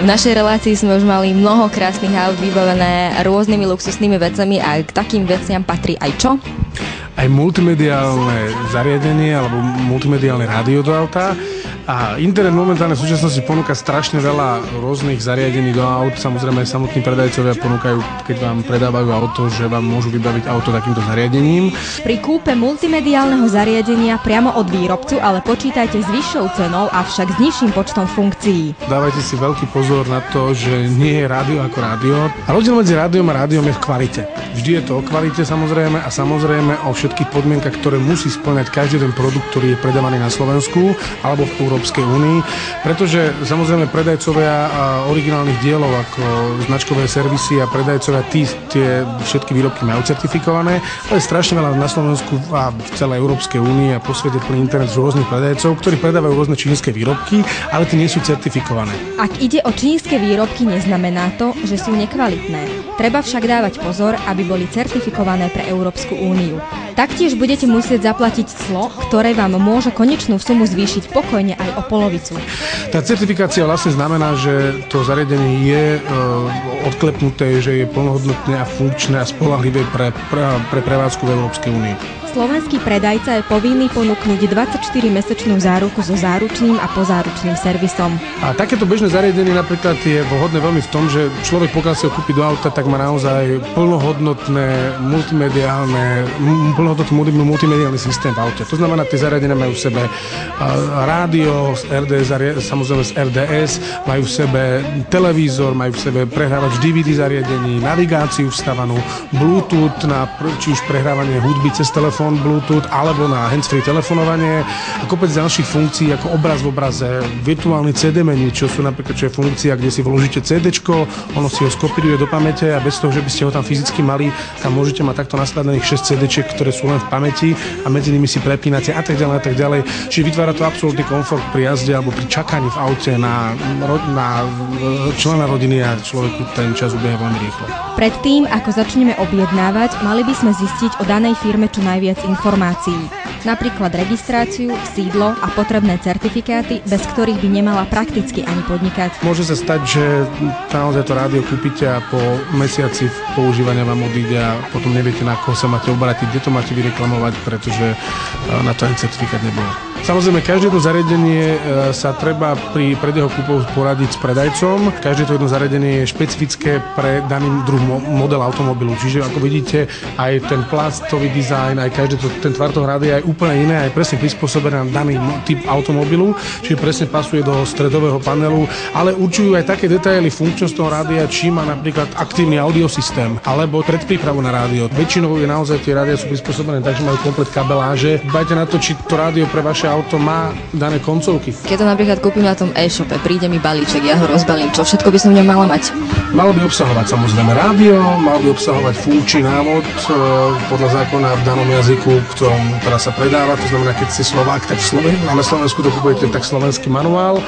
V našej relácii sme už mali mnoho krásnych aut vybavené rôznymi luxusnými vecami a k takým veciam patrí aj čo? Aj multimediálne zariadenie alebo multimediálne rádio do auta. A internet momentálne v súčasnosti ponúka strašne veľa rôznych zariadení do aut. Samozrejme aj samotní predajcovia ponúkajú, keď vám predávajú auto, že vám môžu vybaviť auto takýmto zariadením. Pri kúpe multimediálneho zariadenia priamo od výrobcu, ale počítajte s vyššou cenou, avšak s nižším počtom funkcií. Dávajte si veľký pozor na to, že nie je rádio ako rádio. A rozdiel medzi rádiom a rádiom je v kvalite. Vždy je to o kvalite samozrejme a samozrejme o všetkých podmienkach, ktoré musí spĺňať každý ten produkt, ktorý je predávaný na Slovensku alebo v Európskej únii, pretože samozrejme predajcovia originálnych dielov ako značkové servisy a predajcovia tie všetky výrobky majú certifikované, ale strašne veľa na Slovensku a v celej Európskej únii a po svete plný internet z rôznych predajcov, ktorí predávajú rôzne čínske výrobky, ale tie nie sú certifikované. Ak ide o čínske výrobky, neznamená to, že sú nekvalitné. Treba však dávať pozor, aby boli certifikované pre Európsku úniu. Taktiež budete musieť zaplatiť clo, ktoré vám môže konečnú sumu zvýšiť pokojne aj o polovicu. Tá certifikácia vlastne znamená, že to zariadenie je odklepnuté, že je plnohodnotné a funkčné a spoľahlivé pre prevádzku v Európskej únii. Slovenský predajca je povinný ponúknuť 24-mesačnú záruku so záručným a pozáručným servisom. A takéto bežné zariadenie napríklad je vhodné veľmi v tom, že človek, pokiaľ si ho kúpi do auta, tak má naozaj plnohodnotný multimediálny systém v aute. To znamená, tie zariadenia majú v sebe rádio, samozrejme z RDS, majú v sebe televízor, majú v sebe prehrávač DVD zariadení, navigáciu vstavanú, Bluetooth na či už prehrávanie hudby cez telefón Bluetooth alebo na handsfree telefonovanie a kopec ďalších funkcií ako obraz v obraze, virtuálny CD menu, čo je funkcia, kde si vložíte CDčko, ono si ho skopíruje do pamäte a bez toho, že by ste ho tam fyzicky mali, tam môžete mať takto naskladaných 6 CDčiek, ktoré sú len v pamäti a medzi nimi si prepínate a tak ďalej. Čiže vytvára to absolútny komfort pri jazde alebo pri čakaní v aute na člena rodiny a človeku ten čas ubieha veľmi rýchlo. Predtým, ako začneme objednávať, mali by sme zistiť o danej firme čo najviac informácií. Napríklad registráciu, sídlo a potrebné certifikáty, bez ktorých by nemala prakticky ani podnikať. Môže sa stať, že naozaj to rádio kúpite a po mesiaci používania vám odíde a potom neviete, na koho sa máte obrátiť, kde to máte vyreklamovať, pretože na to ani certifikát nebol. Samozrejme, každé to zariadenie sa treba pred jeho kúpou poradiť s predajcom. Každé to jedno zariadenie je špecifické pre daný druh model automobilu. Čiže ako vidíte, aj ten plastový dizajn, aj každý ten tvar toho rádia je úplne iné, aj presne prispôsobené na daný typ automobilu, čiže presne pasuje do stredového panelu, ale určujú aj také detaily funkčnosť toho rádia, či má napríklad aktívny audiosystém, alebo predprípravu na rádio. Väčšinou je naozaj tie rádia sú prispôsobené tak, že majú komplet kabeláže. Dbajte na to, či to rádio pre vaše auto má dané koncovky. Keď to napríklad kúpim na tom e-shope, príde mi balíček, ja ho rozbalím, čo všetko by som v ňom mala mať? Malo by obsahovať samozrejme rádio, mal by obsahovať funkčný návod podľa zákona v danom jazyku, ktorom teraz sa predáva, to znamená, keď ste Slovák, tak na Slovensku to kupujete tak slovenský manuál.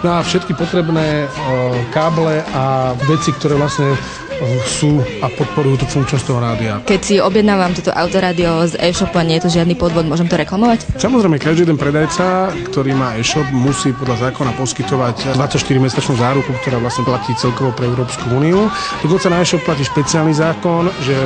No a všetky potrebné káble a veci, ktoré vlastne sú a podporujú tú funkčnosť toho rádia. Keď si objednávam toto autorádio z e-shopu a nie je to žiadny podvod, môžem to reklamovať? Samozrejme, každý jeden predajca, ktorý má e-shop, musí podľa zákona poskytovať 24-mesačnú záruku, ktorá vlastne platí celkovo pre Európsku úniu. Dokonca na e-shop platí špeciálny zákon, že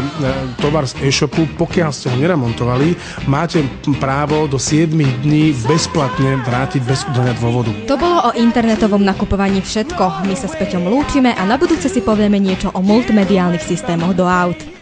tovar z e-shopu, pokiaľ ste ho neremontovali, máte právo do 7 dní bezplatne vrátiť bez udania dôvodu. To bolo o internetovom nakupovaní všetko. My sa s Peťom lúčime a na budúce si povieme niečo o multimediálnych systémoch do aut.